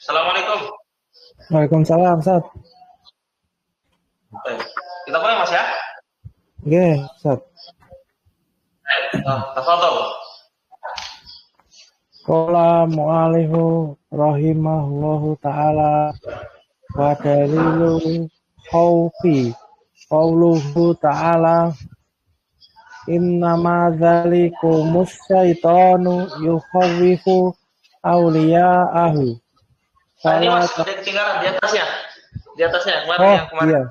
Assalamualaikum. Waalaikumsalam, Ustaz. Baik. Kita mulai Mas ya? Oke, Ustaz. Tafadhol. Qala mu'alifu rahimahullahu ta'ala wa dalilu khawfi qawluhu ta'ala innama dzalikumus syaitanu yukhawwifu awliya'ahu. Nah, ini Mas, Fala ada ketinggalan di atasnya. Di atasnya yang kemarin iya.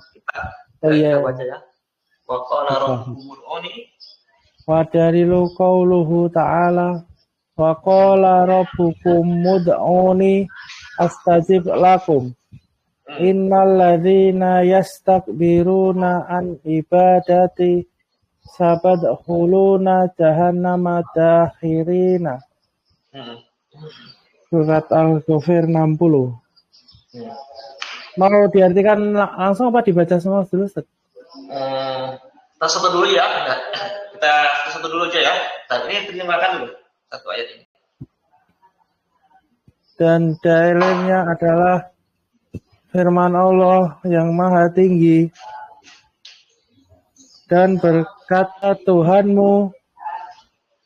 kita baca ya. Wa qala rabbukumul uni. Wa dalilu qawluhu ta'ala wa qala rabbukum mud'uni astajib lakum innal ladzina yastakbiruna an ibadati sabadkhuluna jahannama dakhirina. Surat Al-Ghafir 60. Mau diartikan langsung apa dibaca semua dulu, Ustaz? Kita satu dulu ya. Kita satu dulu aja ya. Nah, ini terjemahkan dulu satu ayat ini. Dan dalilnya adalah firman Allah yang Maha Tinggi. Dan berkata Tuhanmu,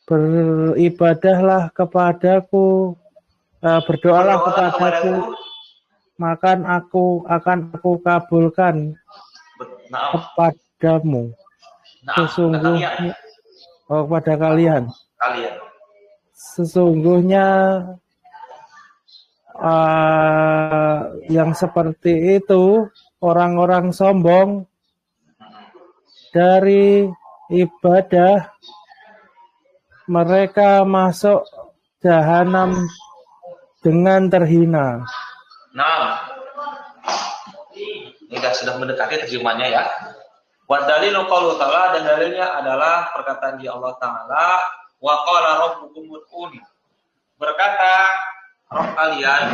beribadahlah kepadaku, berdoalah kepadaku, maka akan aku kabulkan kepadamu. Sesungguhnya kepada kalian. Sesungguhnya yang seperti itu orang-orang sombong dari ibadah, mereka masuk jahanam dengan terhina. Nah, ini sudah mendekati terjemahnya ya. Wa dalilu qaulu ta'ala, dan dalilnya adalah perkataan di Allah Ta'ala, wa qala rabbukum ud'uni. Berkata Rabb kalian,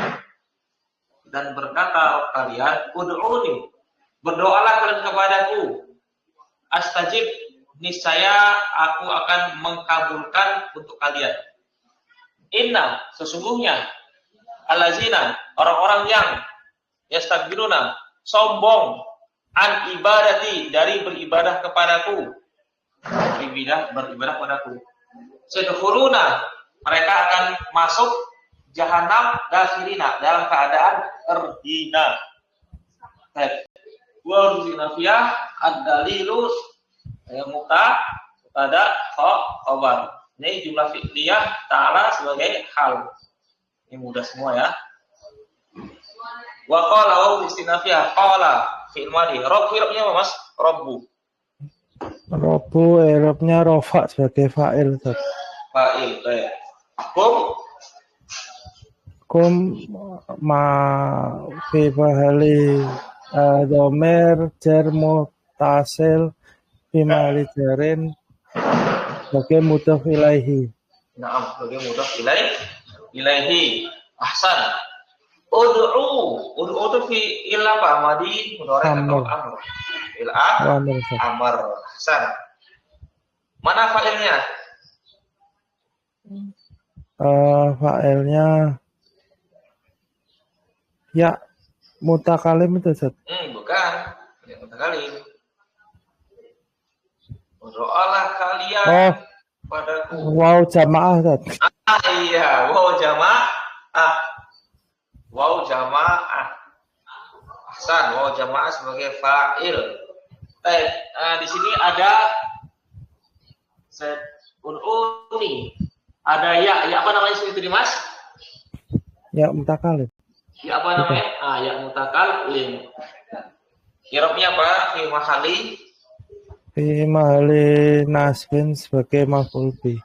dan berkata Rabb kalian, ud'uni, berdoalah kalian kepadaku, astajib, niscaya aku akan mengkabulkan untuk kalian. Inna, sesungguhnya, allazina, orang-orang yang yastakbiruna, sombong, an ibadati, dari beribadah kepadaku, beribadah kepadaku, sedkhuluna, mereka akan masuk jahanam dakhirina, dalam keadaan terhina. Wa ruzinafiyah ad-dalilu mubtada khabar. Ini jumlah fi'liyah ta'ala sebagai hal. Ini mudah semua ya. Wa qala wa istinafiyah qala fi'il madhi. Rabb fi'ilnya apa Mas? Rabbu. Rabbu i'rabnya rafa sebagai fa'il. Fa'il. Baik. Kum ma fi bahali dhamir jar muttasil fi mali jarin sebagai mudhaf ilaihi. Naam, sebagai mudhaf ilaihi. Ahsan. Ud'u itu fi'il apa? Madi, mudhari atau amr? Fi'il amr. Ahsan. Mana fa'ilnya? Fa'ilnya ya mutakalim itu, Ustaz. Bukan. Ya mutakalim. Berdoalah kalian padaku. Wow jamaah, Ustaz. Iya, wow jamaah. Wow jamaah. Ahsan, wow jamaah sebagai fa'il. Di sini ada ununi. Ada ya apa namanya sini tadi Mas? Ya mutakalim. Ya apa namanya? Ya mutakalim. I'rabnya apa? Fi mahali nasbin sebagai maf'ul bih.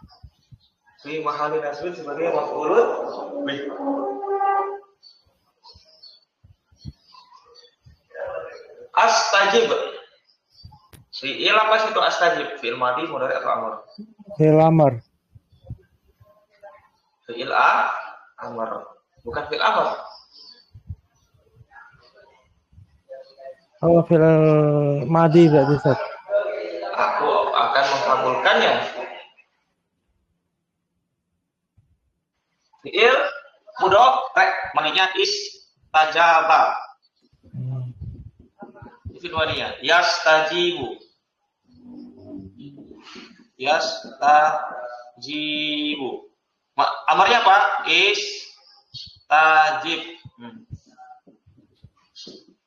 Fi mahali nasbin sebagai maf'ul bih. Astajib. Fi'il apa itu astajib? Fi'il madhi, mudhari atau amr? Fi'il amr. Fi'il amr. Bukan fi'il amr. Oh, fi'il madhi berarti, Ustaz. Aku akan mengkabulkannya. Fi'il mudhari, maknanya is Tajaba. Fi'il mudhari. Yastajibu. Yastajibu. Amarnya apa? Istajib.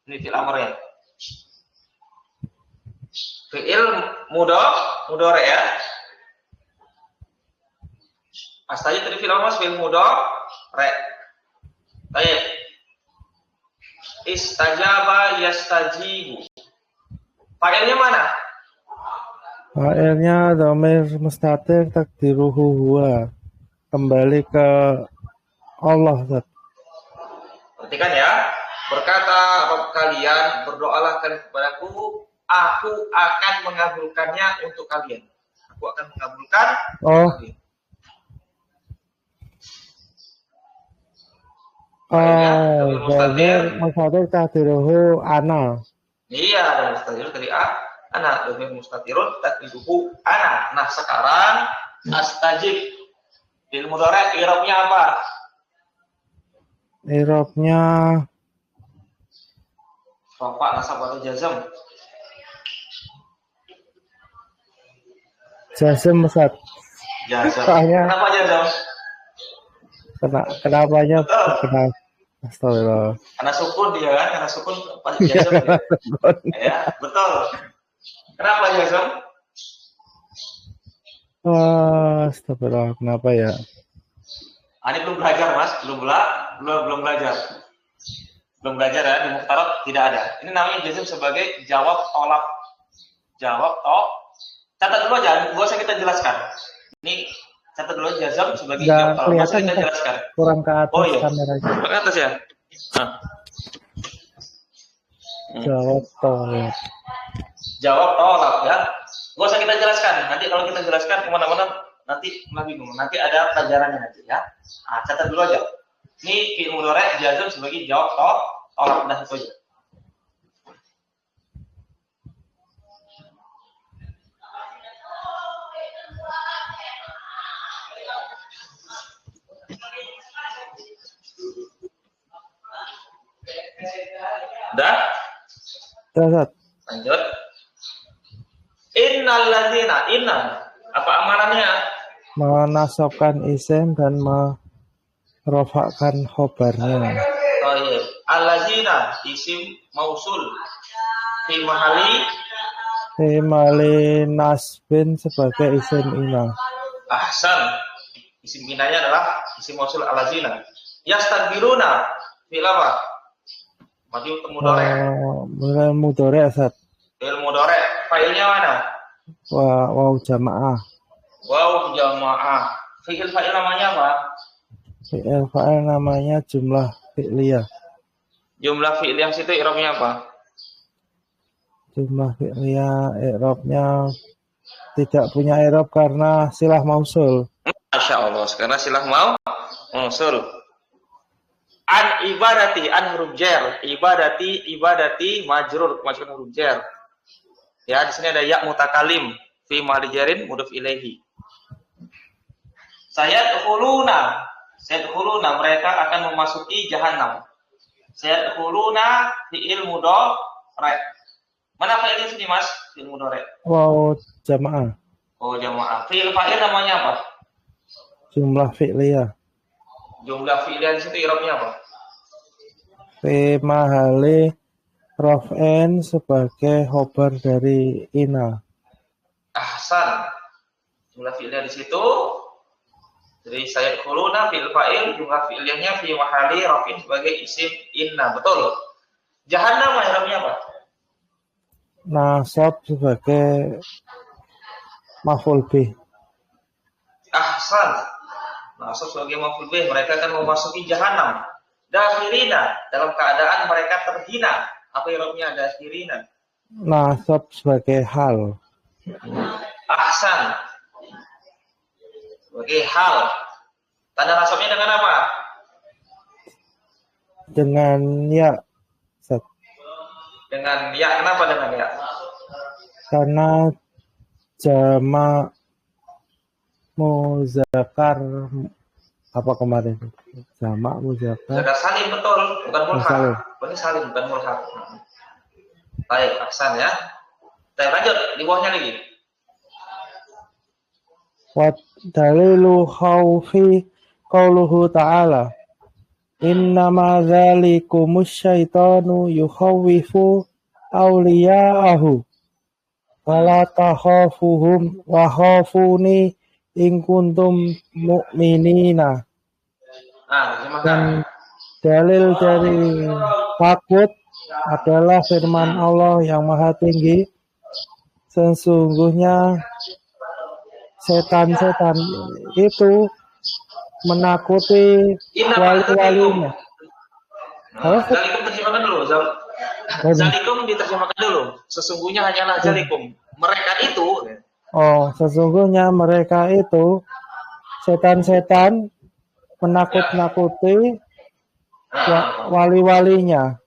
Ini fi'il amarnya. Fi'il mudhari ya. Astajib tadi fi'il amar fi'il mudhari. Baik. Istajaba yastajibu. Fa'ilnya mana? Fa'ilnya dhamir mustatir takdiruhu huwa. Kembali ke Allah, Ustaz. Perhatikan ya. Berkata Rabb kalian, berdoalah kalian kepadaku, aku akan mengabulkannya untuk kalian. Aku akan mengabulkan kalian. Dhamir mustatir takdiruhu ana. Iya, ada mustatir dari ana. Dhamir mustatirun takdiruhu ana. Nah, sekarang astajib. Fi'il mudhari i'rabnya apa? I'rabnya rafa, nasab atau jazm? Jazm, Ustaz. Jazm. Kenapa jazm? Kenapanya? Astagfirullah. Karena sukun dia kan, karena sukun pasti jazm. Ya, betul. Kenapa jazm? Astagfirullah, kenapa ya? Ini belum belajar, Mas. Belum belajar. Belum belajar ya, di Mukhtarat tidak ada. Ini namanya jazm sebagai jawab tolak. Catat dulu aja, gak usah kita jelaskan. Ini catat dulu jazm sebagai jawab tolak. Gak usah kita jelaskan. Kurang ke atas kameranya. Kurang ke atas ya? Jawab tolak. Jawab tolak ya. Gak usah kita jelaskan. Nanti kalau kita jelaskan kemana-mana nanti lebih bingung. Nanti ada pelajarannya nanti ya. Nah, catat dulu aja. Ini fi'il mudhari jazm sebagai jawab tolak, dah itu aja. Dah? Ustaz. Lanjut. Innalladzina, inna. Apa amarannya? Menasabkan isim dan merofakkan khobarnya. Oh iya. Alladzina, isim mausul. Fi mahali nasbin sebagai isim ina. Ahsan. Isim inanya adalah isim mausul alladzina. Yastaghfiruna. Fi'il apa? Maju mudhari. Mudhari, Ustaz. Fi'il mudhari. Fa'ilnya mana? Waw jamaah. Waw jamaah. Fi'il fa'il namanya apa? Fi'il fa'il namanya jumlah fi'liyah. Jumlah fi'il yang situ i'rabnya apa? Jumlah fi'liyah i'rabnya tidak punya i'rab karena silah mausul. Masya Allah, karena silah mausul. An ibadati, an huruf jar. Ibadati majrur, masuk huruf jar. Ya, di sini ada ya mutakalim fi mahali jarin mudhaf ilaihi. Sayadkhuluna, mereka akan memasuki jahanam. Sayadkhuluna fi'il mudhari. Mana fa'ilnya sini, Mas? Fi'il mudhari. Wow, jamaah. Oh, jamaah. Fi'il fa'il namanya apa? Jumlah fi'liyah. Jumlah fi'liyah di situ i'rabnya apa? Fi mahali raf'in sebagai khobar dari ina. Ahsan. Jumlah fi'liyah di situ. Jadi sayadkhuluna fi'il fa'il, jumlah fi'liyahnya fi mahali raf'in sebagai isim inna. Betul. Jahannam i'rabnya apa? Nasab sebagai maf'ul bih. Ahsan. Nasab sebagai maf'ul bih, mereka akan memasuki jahanam. Dakhirina, dalam keadaan mereka terhina. Apa i'rabnya dakhirina? Nasab sebagai hal. Ahsan. Sebagai hal. Tanda nasabnya dengan apa? Dengan ya. Dengan ya. Kenapa dengan ya? Karena jama' muzakkar Apa kemarin? Jamak muzakkar. Muzakkar salim betul, bukan mulhaq. Salim. Ini salim bukan mulhaq. Baik, ahsan ya. Kita lanjut di bawahnya lagi. Wa dalilu khaufi qauluhu ta'ala innama dzalikumus syaitanu yukhawwifu awliya'ahu wala takhafuhum wa khafuni in kuntum mu'minina. Dan dalil dari takut adalah firman Allah yang Maha Tinggi. Sesungguhnya setan-setan itu menakuti wali-walinya. Zalikum terjemahkan dulu. Zalikum diterjemahkan dulu. Sesungguhnya hanyalah zalikum. Mereka itu. Oh, sesungguhnya mereka itu setan-setan menakut-nakuti wali-walinya.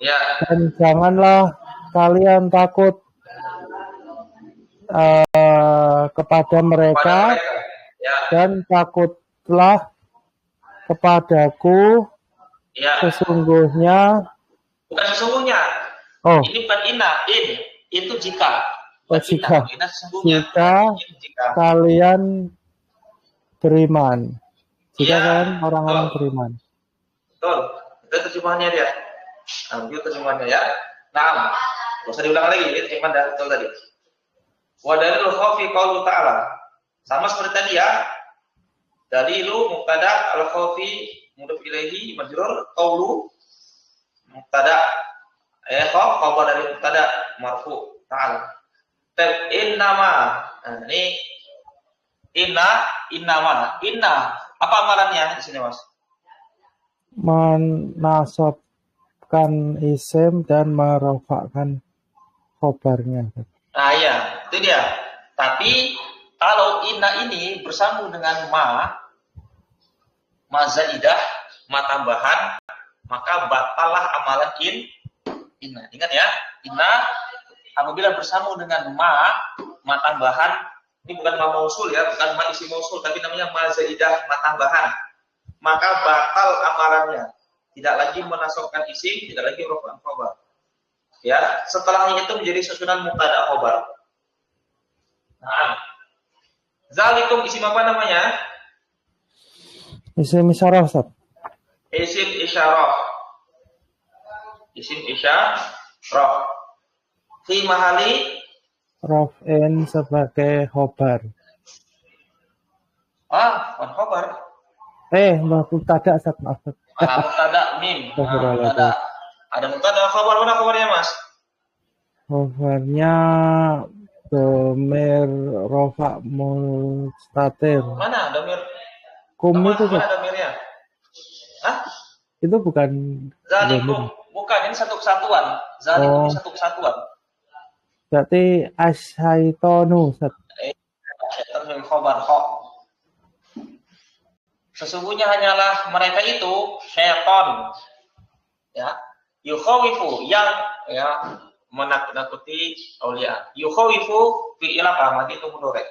Ya. Dan janganlah kalian takut kepada mereka, ya. Dan takutlah kepadaku, ya. Sesungguhnya. Bukan sesungguhnya. Oh. Ini bukan ina, itu jika. Jika jika kalian beriman. Jika kalian orang-orang beriman. Betul. Itu terjemahannya dia. Nah, itu terjemahannya ya. Nah, nggak usah diulang lagi. Ini terjemahan dah betul tadi. Wa dalilul khawfi qaulu ta'ala. Sama seperti tadi ya. Dalilu mubtada al khawfi mudhof ilaihi majrur qaulu mubtada khabar dari mubtada marfu ta'ala. Innama. Nah, ini innama. Inna apa amalannya di sini, Mas? Menasabkan isim dan merofakkan khobarnya. Nah iya, itu dia. Tapi kalau inna ini bersambung dengan ma zaidah, ma tambahan, maka batalah amalan inna. Ingat ya, inna apabila bersambung dengan ma tambahan, ini bukan ma mausul ya, bukan ma isi mausul, tapi namanya ma zaidah, ma tambahan. Maka batal amalannya. Tidak lagi menasabkan isim, tidak lagi rofa'an khobar. Ya, setelahnya itu menjadi susunan mubtada khobar. Nah, zalikum isim apa namanya? Isim isyarah, Ustaz. Isim isyarah. Isim isyarah. Fi mahali raf'in sebagai khobar. Bukan khobar. Mubtada, Ustaz, maaf. Mubtada mim. Ada mubtada khobar, mana khobarnya, Mas? Khobarnya domir rofa mustatir. Mana domir? Itu mana domirnya? Hah? Itu bukan zalikum. Bukan, ini satu kesatuan. Zalikum ini satu kesatuan. Berarti asyaitonu, Ustaz. Khobar kho. Sesungguhnya hanyalah mereka itu syaitan. Ya. Yukhawifu yang menakut-nakuti aulia. Yukhawifu fi'il apa? Madi itu mudhari.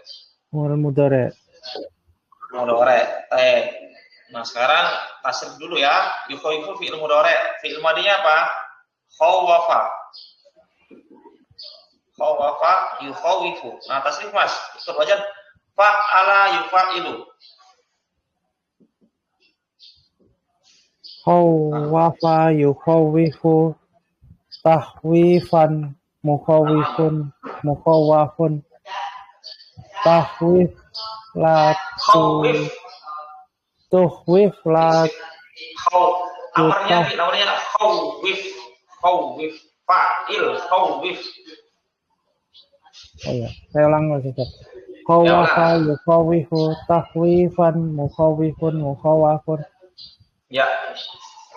Mudhari. Nah, sekarang tasrif dulu ya. Yukhawifu fi'il mudhari. Fi'il madinya apa? Khawafa. Yukhawifu. Nah, tasrif, Mas. Ikut wajan fa'ala yufa'ilu. Khawafa yukhawifu tahwifan mukhawifun mukhawafun tahwif la tuhwif la namanya khawif fa'il khawif. Saya ulang lagi, Ustaz. Khawafa yukhawifu tahwifan mukhawifun mukhawafun. Ya.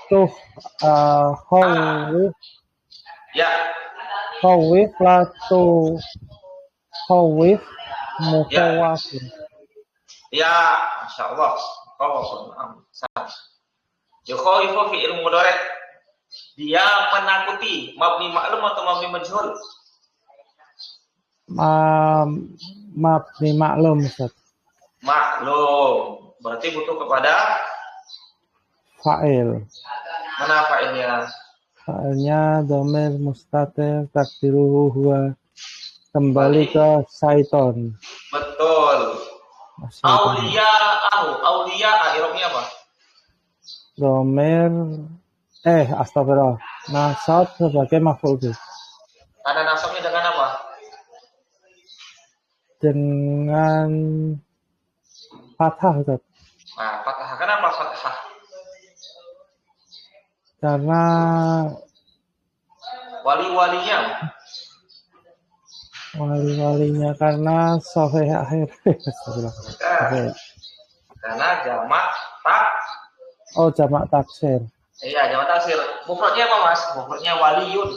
Khawif. Ya. Khawif la khawif mukhawafun. Ya, masyaallah. Khawafun. Yukhawifu fi'il mudhari. Dia menakuti, mabni maklum atau mabni majhul? Mabni maklum, Ustaz. Maklum. Berarti butuh kepada fa'il. mana fa'ilnya? Fa'ilnya domir mustatir takdiruhu huwa. Kembali ke syaiton. Betul. Aulia irobnya apa? Domir astagfirullah. Nasab sebagai maf'ul bih. Ada nasabnya dengan apa? Dengan fathah, Ustaz. Nah, fathah. Kenapa fathah? Karena wali-walinya karena sahih akhir. Astagfirullah. Oke. Karena jamak tak. Oh, jamak taksir. Iya, jamak taksir. Mufradnya apa, Mas? Mufradnya waliyun.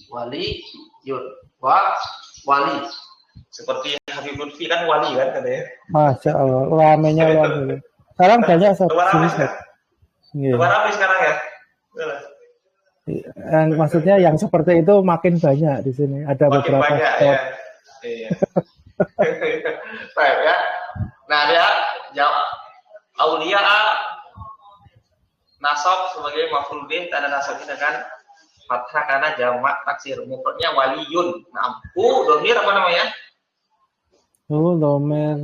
Waliyun. Wali. Seperti Habib Lutfi kan wali kan katanya. Masya Allah, ramenya luar biasa. Sekarang banyak Ustaz. Rame sekarang ya. Maksudnya yang seperti itu makin banyak di sini. Ada makin beberapa banyak spot. Ya. Iya. Baik ya. Nah, dia aulia nasab sebagai maf'ul bih, tanda nasabnya dengan fathah karena jamak taksir. Mufradnya waliyun. Nah, domir apa namanya? Domir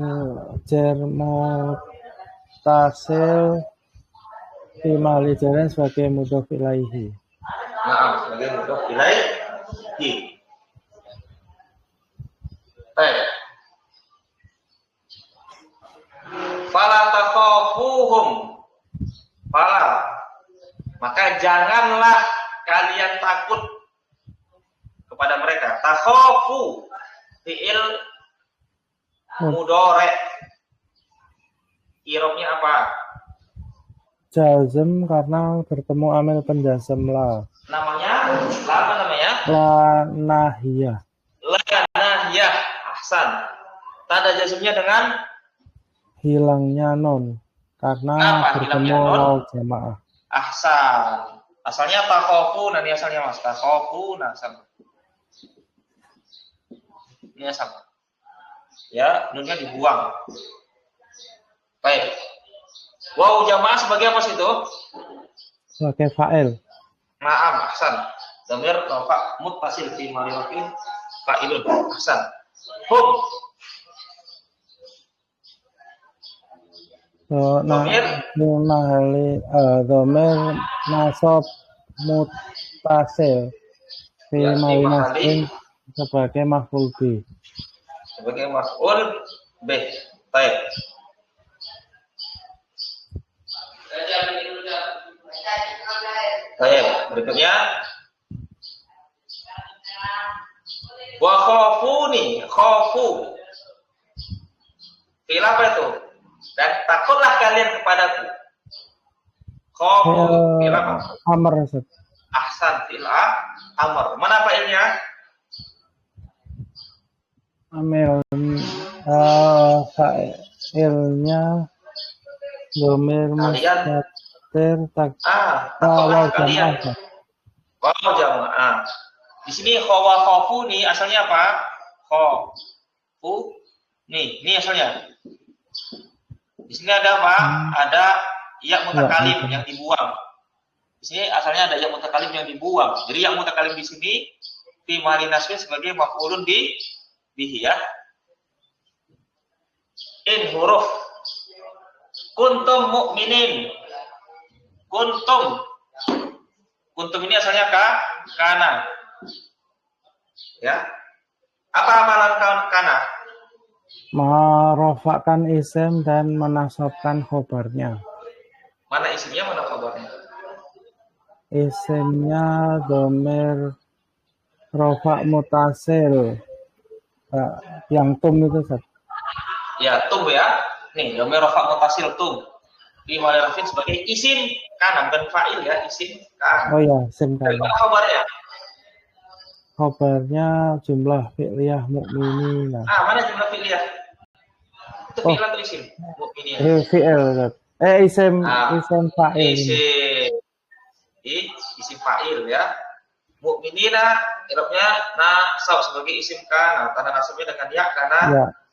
jar mutasil fi mahli jaran sebagai mudhof ilaihi. Nah, sebagai mudhof ilaihi. Baik. Fala takhafuhum. Maka janganlah kalian takut kepada mereka. Takhafu fi'il mudhari. Irobnya apa? Jazm karena bertemu amil penjazm la. Namanya? Apa namanya? La nahiyah. La nahiyah. Ahsan. Tanda jazmnya dengan hilangnya non karena bertemu waw jamaah. Ahsan. Asalnya takhafu, nah ini asalnya Mas. Takhafu, nah sama. Ini sama. Ya, nunnya dibuang. Baik. Waw jamaah sebagai apa sih itu? Sebagai fa'il. Naam, ahsan. Dhamir rafa muttasil fi mali rafin fa'ilun. Ahsan. Hum. Domir nasab mutasil fi mali nasbin sebagai maf'ul bih. Sebagai maf'ul bih. Baik. Baik, berikutnya wa khafuni, khafu. Fil apa itu? Dan takutlah kalian kepadaku. Khafu fil apa? Amr. Ahsan fil amr. Mana fa'ilnya? Amil fa'ilnya domir mustatir takutlah kalian. Waw jamaah. Di sini khawafu nih asalnya apa? Khafu. Nih asalnya. Di sini ada apa? Ada ya mutakalim yang dibuang. Di sini asalnya ada ya mutakalim yang dibuang. Jadi yang mutakalim di sini fi mali nasbin sebagai maf'ulun bihi ya. In huruf kuntum mu'minin. Kuntum ini asalnya kana. Ya. Apa amalan kana? Merofakkan isim dan menasabkan khobarnya. Mana isimnya, mana khobarnya? Isimnya domir rofa mutasil. Yang tum itu, Ustaz. Ya, tum ya. Nih, domir rofa mutasil tum. Di malirafin sebagai isim kana, bukan fa'il ya, isim kana. Oh ya, isim kana. Mana khobarnya? Khobarnya jumlah fi'liyah mu'minina. Mana jumlah fi'liyah? Itu fi'il atau isim? Mu'minina. Fi'il. Isim fa'il. Isim fa'il ya. Mu'minina irobnya nasab sebagai isim kana. Tanda nasabnya dengan ya karena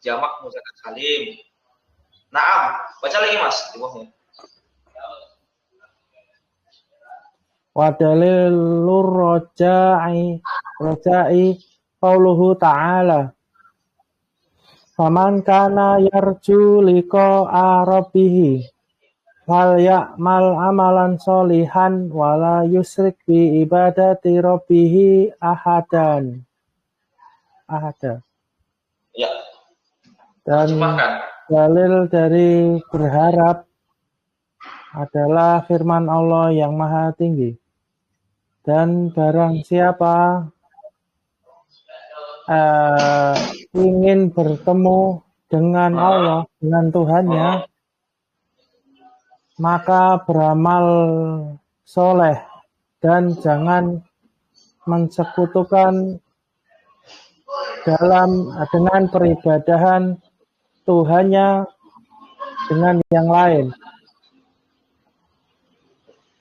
jamak mudzakkar salim. Naam. Baca lagi Mas di bawahnya. Wa dalilur roja'i qauluhu ta'ala faman kana yarju liqa'a rabbih fal ya'mal amalan sholihan wala yusrik bi ibadati rabbih ahada. Ya. Dan Terjemahkan. dalil dari berharap adalah firman Allah yang Maha Tinggi. Dan barang siapa ingin bertemu dengan Allah, dengan Tuhannya, maka beramal soleh dan jangan mensekutukan dengan peribadahan Tuhannya dengan yang lain.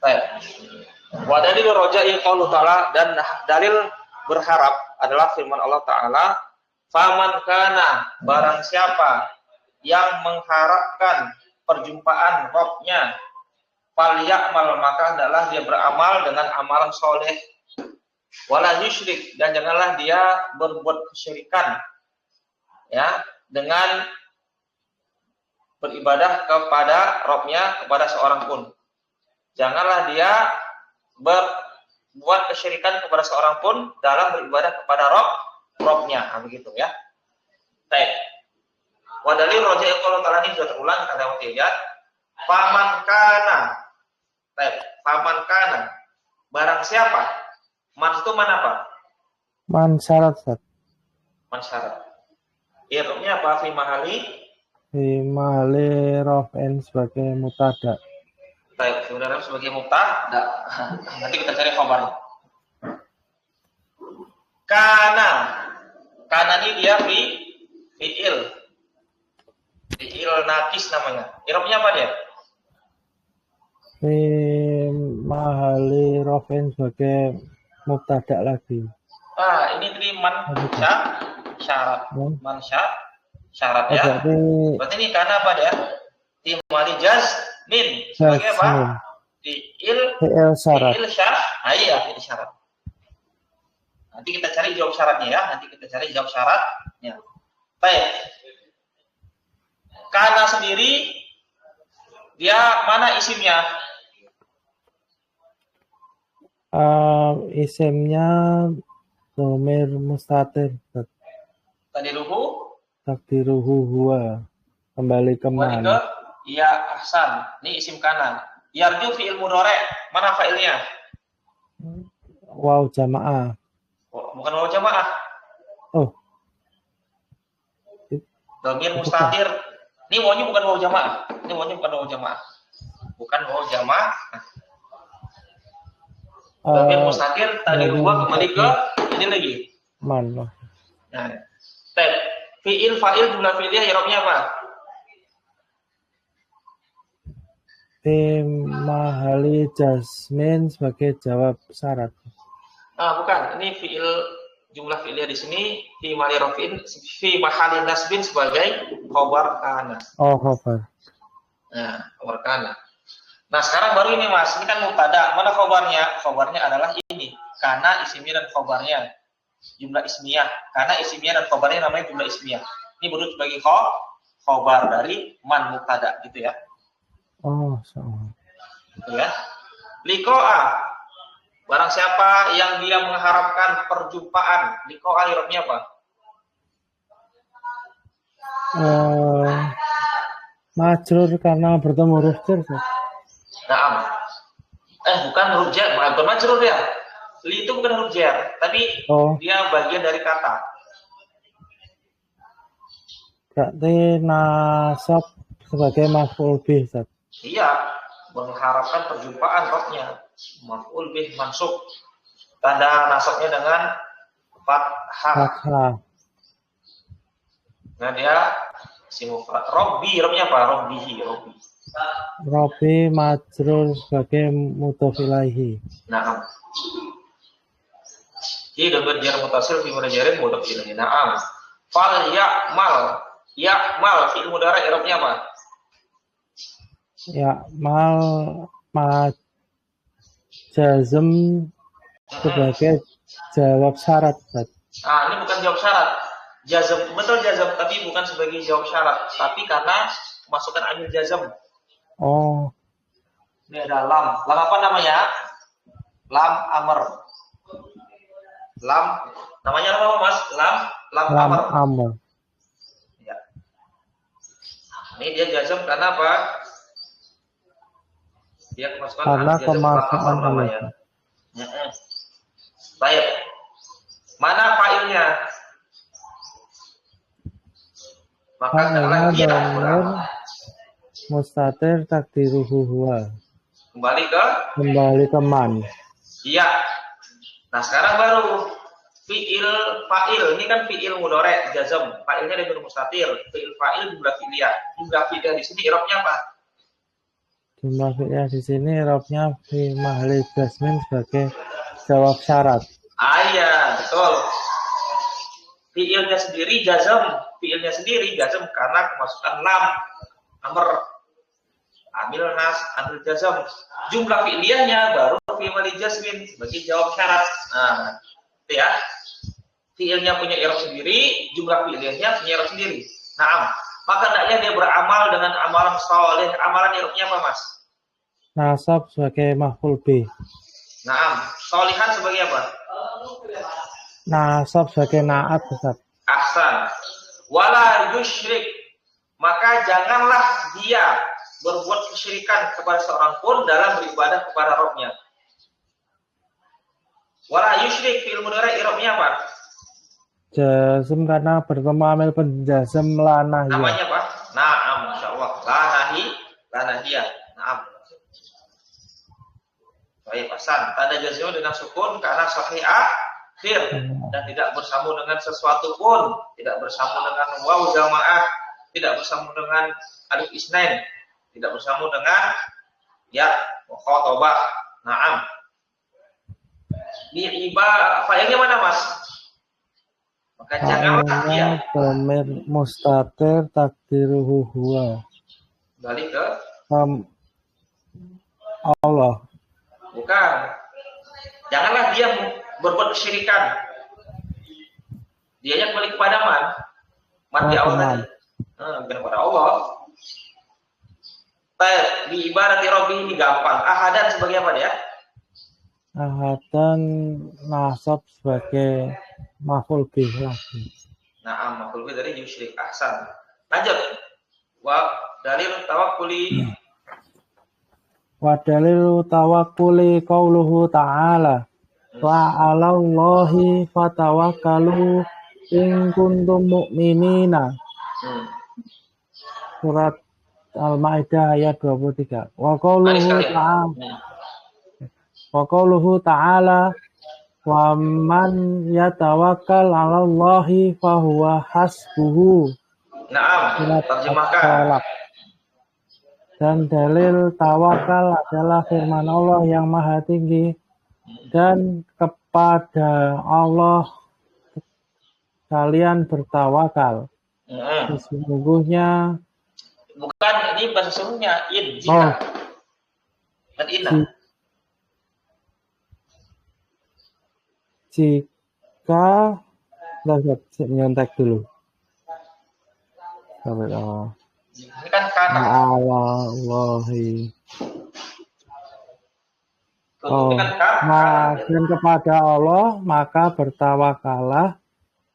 Baik. Wa dalil roja'i qaulu ta'ala, dan dalil berharap adalah firman Allah Ta'ala, faman kana, barang siapa yang mengharapkan perjumpaan Rabb-nya, fal ya'mal, maka hendaklah dia beramal dengan amalan soleh, wala yusyrik, dan janganlah dia berbuat kesyirikan ya dengan beribadah kepada Rabb-nya, kepada seorang pun. Janganlah dia berbuat kesyirikan kepada seorang pun dalam beribadah kepada Rabb-nya. Nah, begitu ya. Baik. Wa dalil roja'i qaulu ta'ala, ini sudah terulang kita lewati ya. Faman kana. Baik, faman kana. Barang siapa? Man itu mana apa? Man syarat. Man syarat. Irupnya apa? Fi mahali? Fi mahali raf'in sebagai mutada. Baik, sebenarnya sebagai mubtada. Nanti kita cari khabarnya. Kana. Kana ini dia fi'il. Fi'il nakis namanya. Irobnya apa dia? Fi mahali raf'in sebagai mubtada lagi. Ini tadi man syarat. Man syarat ya. Berarti ini kana apa dia? Timali jazmin sebagai apa? Fi'il syarat. Iya, fi'il syarat. Nanti kita cari jawab syaratnya ya. Baik. Kana sendiri dia mana isimnya? Isimnya dhamir mustatir. Takdiruhu huwa. Kembali ke man. Iya, ahsan. Ini isim kana. Yarju fi'il mudhari. Mana fa'ilnya? Waw jamaah. Bukan waw jamaah. Oh. Dhamir mustatir. Ini wawnya bukan waw jamaah. Bukan waw jamaah. Dhamir mustatir tadi dua kembali ke ini lagi. Man. Nah. Fi'il fa'il jumlah fi'ilnya i'rabnya apa? Mahali jazmin sebagai jawab syarat. Bukan. Ini fi'il jumlah fi'ilnya di sini fi mahali rafin, fi mahali nasbin sebagai khabar kana. Oh, khabar. Nah, khabar kana. Nah, sekarang baru ini Mas, ini kan mubtada. Mana khabarnya? Khabarnya adalah ini. Kana isimnya dan khabarnya. Jumlah ismiyah. Kana isimnya dan khabarnya namanya jumlah ismiyah. Ini baru sebagai khabar dari man mubtada gitu ya. Oh, sama. Gitu ya. Liqa'a. Barang siapa yang dia mengharapkan perjumpaan, liqa'a i'rabnya apa? Majrur karena bertemu huruf jar. Naam. Bukan huruf jar, bukan majrur ya. Li itu bukan huruf jar, tapi dia bagian dari kata. Berarti nasab sebagai maf'ul bih. Iya, mengharapkan perjumpaan Rabb-nya. Maf'ul bih mansub. Tanda nasabnya dengan fathah. Nah dia si mufrad. Robbi-nya apa? Robbi. Robbi majrur sebagai mudhof ilaihi. Naam. Jadi dhamir jar mutasil fi munajarin mudhof ilaihi. Naam. Fal ya'mal fi'il mudhari' i'rabnya apa? Ya, ma jazm Mm-mm. sebagai jawab syarat, Ustaz. Nah, ini bukan jawab syarat. Jazm, betul jazm, tapi bukan sebagai jawab syarat. Tapi karena masukkan amil jazm. Oh, Ini ada lam. Lam apa namanya? Lam amr. Lam, namanya apa mas? Lam lam amr. amr. Ya. Ini dia jazm karena apa? Dia kemasukan Karena amil jazm lam amr kemasukan amr. namanya. Baik. Mana failnya? Maka tidaklah Fa'ilnya dia dhamir beramal. mustatir takdiruhu huwa. Kembali ke Kembali ke man. dia. Nah sekarang baru fiil fa'il. Ini kan fiil mudhari jazm. Fa'ilnya dhamir mustatir. Fiil fa'il jumlah fi'liyah. Jumlah fi'liyah di sini i'rabnya apa? Jumlah fi'liyah di sini robnya fi mahli jasmin sebagai jawab syarat. Iya, betul. Fiilnya sendiri jazm. Fiilnya sendiri jazm karena kemasukan lam amr. Amil nas, amil jazm. Jumlah fi'liyahnya baru fi mahli jasmin sebagai jawab syarat. Nah, itu ya. Fiilnya punya i'rab sendiri, jumlah fi'liyahnya punya i'rab sendiri. Nah, maka hendaknya dia beramal dengan amalan saleh. Amalan i'rabnya apa, Mas? Nasab sebagai maf'ul bih. Nah, solihan sebagai apa? Nasab sebagai naat, Ustaz. Ahsan. Wala yusyrik. Maka janganlah dia berbuat kesyirikan kepada seorang pun dalam beribadah kepada Rabb-nya. Wala yusyrik fi'il mudhari i'rabnya apa? Jazm karena bertemu amil penjazm la nahya. Namanya apa? Naam, masyaallah. La nahi, la nahiyah. Naam. Baik, Hasan. Tanda jazmnya dengan sukun karena sahih akhir dan tidak bersambung dengan sesuatu pun, tidak bersambung dengan waw jamaah, tidak bersambung dengan alif isnain, tidak bersambung dengan ya mukhatabah. Naam. Ini failnya mana, Mas? Maka janganlah dia Fa'ilnya dhamir mustatir takdiruhu huwa. balik ke Allah. bukan. Janganlah dia berbuat kesyirikan. Dianya kembali kepada man. Man di Allah tadi. Bukan kepada Allah. Baik, di ibarati Rabbi ini gampang. Ahadan sebagai apa dia? Ahadan nasab sebagai maf'ul bih lagi. Nah, maf'ul bih dari yusyrik. Ahsan. Lanjut. Wa dalil tawakkuli. Wa dalilu tawakkuli qauluhu ta'ala wa 'alallahi fatawakkalu in kuntum mu'minina. Surat Al-Maidah ayat 23. Wa qauluhu ta'ala wa man yatawakkal 'alallahi fahuwa hasbuhu. Naam, terjemahkan. Dan dalil tawakal adalah firman Allah yang maha tinggi dan kepada Allah kalian bertawakal. Sesungguhnya bukan ini bukan sesungguhnya jika dan inna. Jika nyontek dulu. Sampai Allah. Ini kan kata. Allahi. Dan kepada Allah maka bertawakallah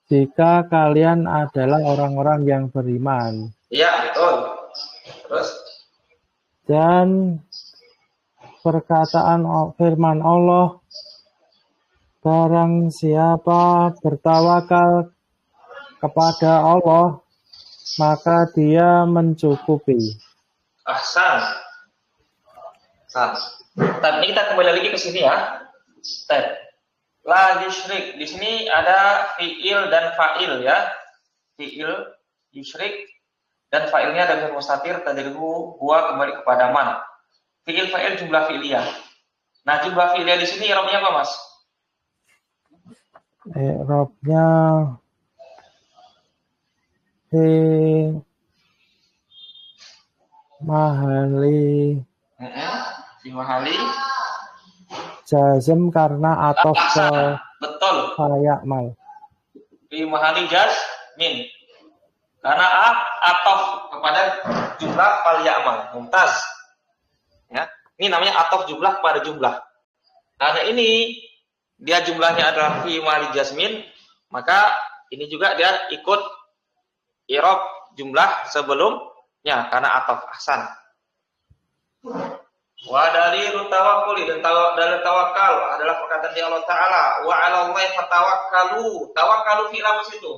jika kalian adalah orang-orang yang beriman. Iya, betul. Terus? Dan perkataan firman Allah, barang siapa bertawakal kepada Allah, maka dia mencukupi. Ahsan. Tapi kita kembali lagi ke sini ya. La yusyrik. Di sini ada fiil dan fa'il ya. Fiil yusyrik dan fa'ilnya dhamir mustatir tadribu huwa kembali kepada man. Fiil fa'il jumlah fi'liyah. Nah, jumlah fi'liyah di sini i'rabnya apa, Mas? I'rabnya mahali Fi mahali jazm karena atof ke ahsan. Betul. fa'ya'mal. Fi mahali jazmin. Karena atof kepada jumlah fal ya'mal. Mumtaz. Ya. Ini namanya atof jumlah kepada jumlah. Karena ini dia jumlahnya adalah fi mahali jazmin, maka ini juga dia ikut i'rab jumlah sebelumnya karena atof. Ahsan. Wa dalilu tawakkuli, dan dalil tawakal adalah perkataan di Allah Ta'ala, wa 'alallahi fatawakkalu. Tawakkalu fi'il apa situ?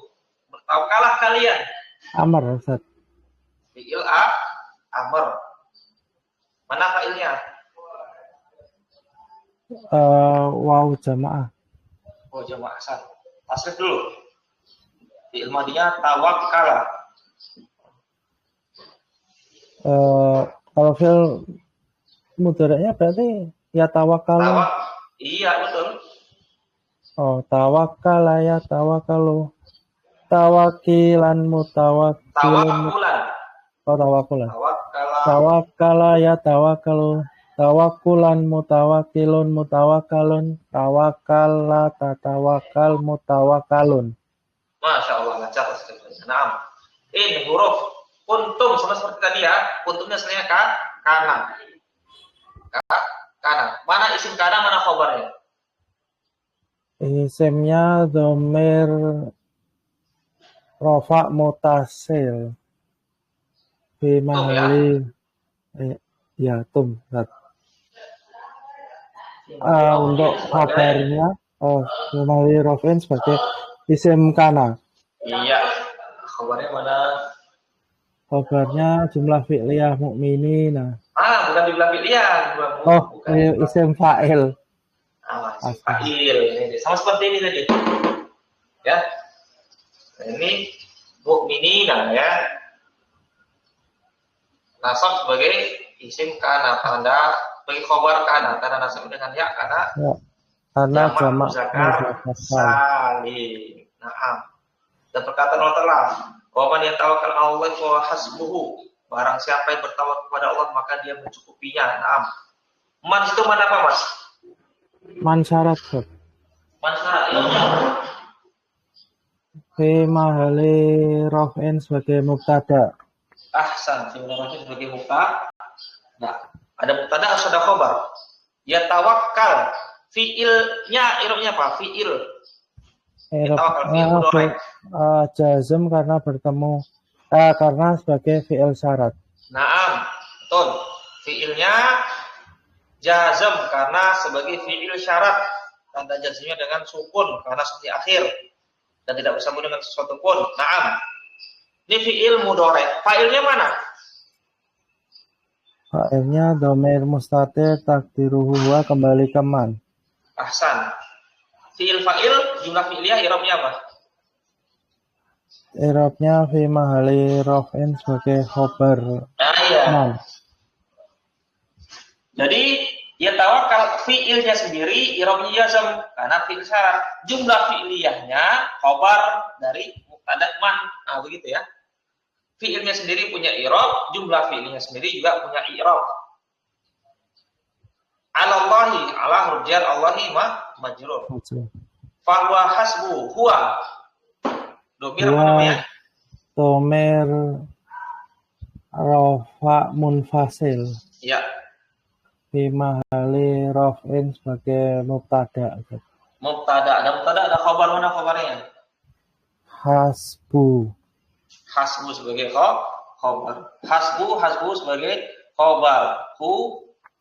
Bertawakkallah kalian. Amr, Ustaz. Fi'il amr. Mana fa'ilnya? Waw jamaah. Oh, jamaah. Ahsan. Tasrif dulu. Fi'il madinya tawakkala. Kalau fi'il mudhari'nya berarti ya tawakal. Iya, betul. Oh, tawakkala ya tawakkalu. Tawakilan mutawakkilun. Tawakkulan. Oh, tawakkulan. Tawakkala. Tawakkala ya tawakkalu. Tawakkulan mutawakkilun mutawakkalun. Tawakkala tatawakkal mutawakkalun. Masya Allah, lancar. Nah, in huruf kuntum sama seperti tadi ya. Kuntumnya sebenarnya kana. Kana. Mana isim kana, mana khobarnya? Isimnya dhamir rafa mutasil. Fi mahali ya tum. Untuk kabarnya fi mahali rafin sebagai isim kana. Iya. Khobarnya mana? Kabarnya jumlah fi'liyah mukminina. Bukan jumlah fi'liyah. Isim fa'il. Fa'il. Sama seperti ini tadi. Ya. Ini mukminina ya. Nasab sebagai isim kana, tanda sebagai khobar kana, karena nasab dengan ya karena jamak muzakkar salim. Naam. Dan perkataan Allah Ta'ala, wa man yatawakkal 'ala Allah fa hasbuhu. Barang siapa yang bertawakal kepada Allah maka dia mencukupinya. Naam. Man itu mana apa, Mas? Man syarat. Man syarat. Fi mahali raf'in sebagai mubtada. Ahsan. Fi mahali raf'in sebagai mubtada. Nah, ada mubtada harus ada khobar. Ya tawakkal. Fi'ilnya i'rabnya apa? Fi'il. Jazm karena bertemu karena sebagai fi'il syarat. Naam, betul. Fi'ilnya jazm karena sebagai fi'il syarat. Tanda jazmnya dengan sukun karena seperti akhir dan tidak bersambung dengan sesuatu pun. Naam. Ini fi'il mudhari'. Fa'ilnya mana? Fa'ilnya dhamir mustatir takdiruhu huwa, kembali ke man. Ahsan. Fi'il fa'il jumlah fi'liyah i'rabnya apa? I'rabnya fi mahali raf'in sebagai khobar. Iya. Man. Jadi ya tawakal fi'ilnya sendiri i'rabnya jazm karena fi'il syarat. Jumlah fi'liyahnya khobar dari mubtada man. Nah, begitu ya. Fi'ilnya sendiri punya i'rab, jumlah fi'ilnya sendiri juga punya i'rab. Alallahi, ala huruf jar, Allahi majrur. Fahuwa hasbu, huwa. Domir apa namanya? Domir rafa munfasil. Ya. Fi mahali raf'in sebagai mubtada. Mubtada, ada khabar, mana khabarnya? Hasbu. Hasbu sebagai khabar. Hasbu sebagai khabar.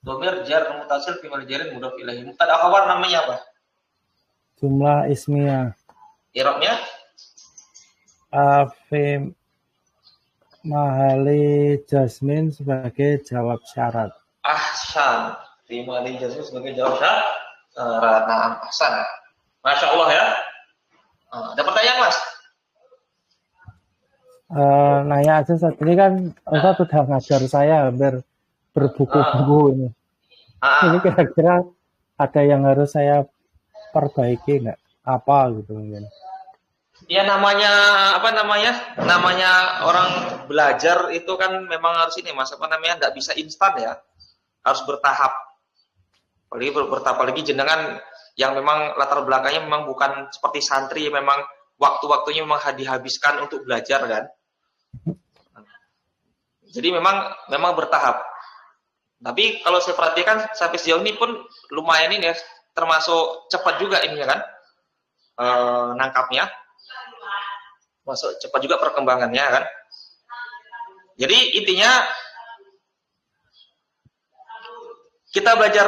Domir jar mutasil fi mahali jarin mudhaf ilaihi. Mubtada khabar namanya apa? Jumlah ismiyah. I'rabnya? Fi mahali jazmin sebagai jawab syarat. Ahsan. Fi mahali jazmin sebagai jawab syarat. Nah, ahsan. Masya Allah ya. Ada pertanyaan, Mas? Nanya aja saat ini kan Ustaz sudah ngajar saya hampir berbuku-buku ini. Ini kira-kira ada yang harus saya perbaiki nggak? Apa gitu mungkin? Ya namanya apa namanya orang belajar itu kan memang harus ini mas apa namanya nggak bisa instan ya, harus bertahap. Apalagi bertahap, apalagi jenengan yang memang latar belakangnya memang bukan seperti santri, memang waktu-waktunya memang dihabiskan untuk belajar kan. Jadi memang bertahap. Tapi kalau saya perhatikan sampai sejauh ini pun lumayan ini ya, termasuk cepat juga ini ya kan, nangkapnya, masuk cepat juga perkembangannya kan. Jadi intinya kita belajar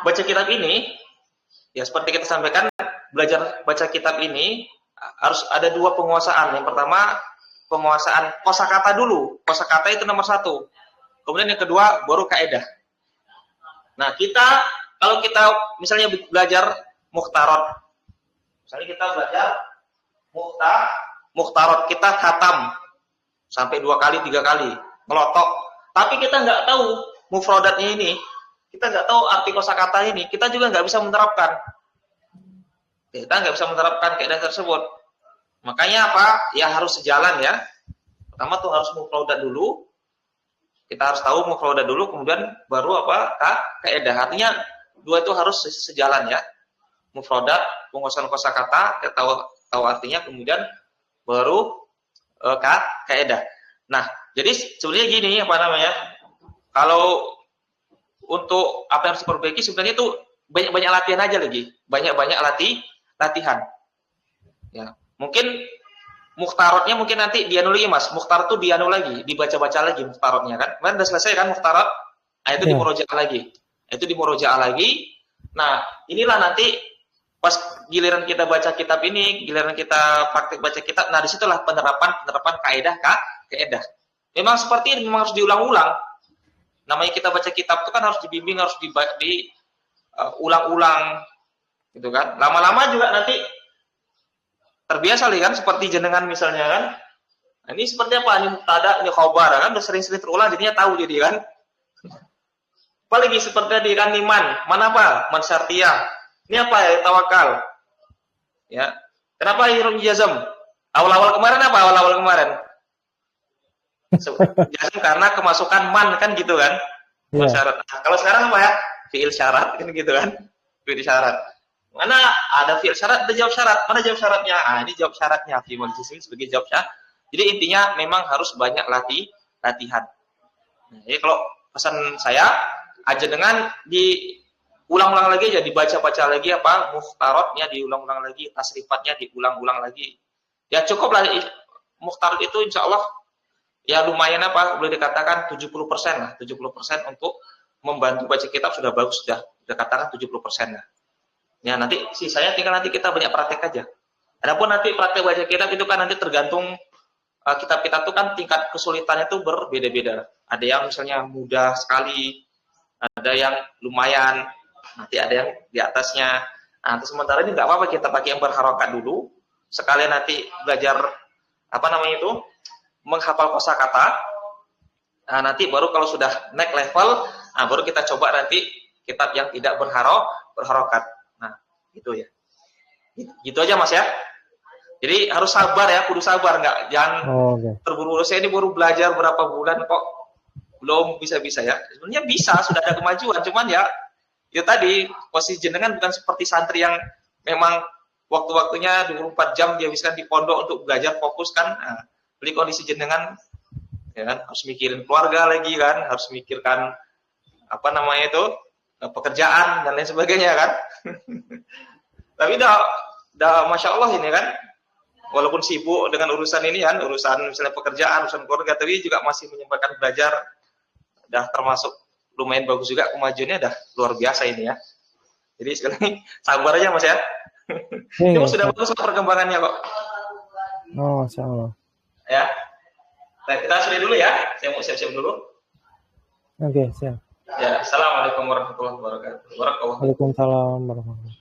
baca kitab ini, ya seperti kita sampaikan, belajar baca kitab ini harus ada dua penguasaan. Yang pertama penguasaan kosakata dulu, kosakata itu nomor satu. Kemudian yang kedua baru kaidah. Nah kita kalau kita misalnya belajar mukhtarot, misalnya kita belajar mukhtarot, kita khatam sampai 2 kali 3 kali ngelotok, tapi kita nggak tahu mufradatnya ini, kita nggak tahu arti kosakata ini, kita juga nggak bisa menerapkan. Kita nggak bisa menerapkan kaidah tersebut. Makanya apa? Ya harus sejalan ya. Pertama tuh harus mufradat dulu. Kita harus tahu mufradat dulu, kemudian baru apa? Kaidah. Artinya dua itu harus sejalan ya. Mufradat, penguasaan kosakata, kita tahu artinya, kemudian baru kaidah. Nah, jadi sebenarnya gini apa namanya? Kalau untuk apa yang harus diperbaiki sebenarnya itu banyak-banyak latihan aja lagi. Banyak-banyak latihan. Ya. Mungkin mukhtarotnya mungkin nanti dianu lagi mas, mukhtarot itu dianu lagi, dibaca-baca lagi mukhtarotnya kan. Kemarin udah selesai kan mukhtarot, nah itu dimurojaah lagi. Itu dimurojaah lagi. Nah, inilah nanti pas giliran kita baca kitab ini, giliran kita praktik baca kitab, nah disitulah penerapan kaidah. Memang seperti ini, memang harus diulang-ulang. Namanya kita baca kitab itu kan harus dibimbing, harus ulang-ulang gitu kan. Lama-lama juga nanti terbiasa kan, seperti jenengan misalnya kan. Nah, ini seperti apa? Ini mubtada, ini khobar kan, udah sering-sering terulang jadinya tahu jadi kan. Apalagi seperti tadi kan, man apa? Man syartiyah. Ini apa ya? Tawakal. Ya. Kenapa huruf jazm? Awal-awal kemarin apa? Awal-awal kemarin. Jazm karena kemasukan man kan gitu kan. Man syarat. Nah, kalau sekarang apa ya? Fi'il syarat kan gitu kan. Fi'il syarat. Mana ada fi'il syarat, ada jawab syarat. Mana jawab syaratnya? Ah, ini jawab syaratnya. Fi'il jazm sebagai jawab syarat. Jadi intinya memang harus banyak latihan. Nah, jadi kalau pesan saya aja dengan diulang-ulang lagi aja, dibaca-baca lagi apa mukhtarotnya, diulang-ulang lagi, tasrifatnya diulang-ulang lagi. Ya cukup lah mukhtarot itu insya Allah ya lumayan apa boleh dikatakan 70% lah, 70% untuk membantu baca kitab sudah bagus, sudah katakan 70% lah. Ya nanti sisanya tinggal nanti kita banyak praktek aja. Adapun nanti praktek baca kitab itu kan nanti tergantung kitab-kitab itu kan tingkat kesulitannya itu berbeda-beda. Ada yang misalnya mudah sekali, ada yang lumayan, nanti ada yang di atasnya. Nah, sementara ini nggak apa-apa kita pakai yang berharokat dulu, sekalian nanti belajar apa namanya itu menghafal kosakata. Nah, nanti baru kalau sudah naik level, nah baru kita coba nanti kitab yang tidak berharokat. Nah, gitu ya. Gitu aja Mas ya. Jadi harus sabar ya, kudu sabar, jangan terburu-buru. Saya ini baru belajar berapa bulan kok belum bisa-bisa ya. Sebenarnya bisa, sudah ada kemajuan, cuman ya itu tadi posisi jenengan bukan seperti santri yang memang waktu-waktunya 24 jam dihabiskan di pondok untuk belajar fokus kan. Nah, beli kondisi jenengan ya kan, harus mikirin keluarga lagi kan, harus mikirkan apa namanya itu pekerjaan dan lain sebagainya kan. Tapi dah Masya Allah ini kan, walaupun sibuk dengan urusan ini kan, urusan misalnya pekerjaan, urusan keluarga, tapi juga masih menyempatkan belajar. Dah termasuk lumayan bagus juga, kemajuannya dah luar biasa ini ya. Jadi sekali sabar aja Mas ya. Ini sudah bagus perkembangannya kok. Oh, Masya Allah. Ya. Nah, kita sudah dulu ya. Saya mau siap-siap dulu. Oke, siap. Ya, assalamualaikum warahmatullahi wabarakatuh. Waalaikumsalam warahmatullahi wabarakatuh.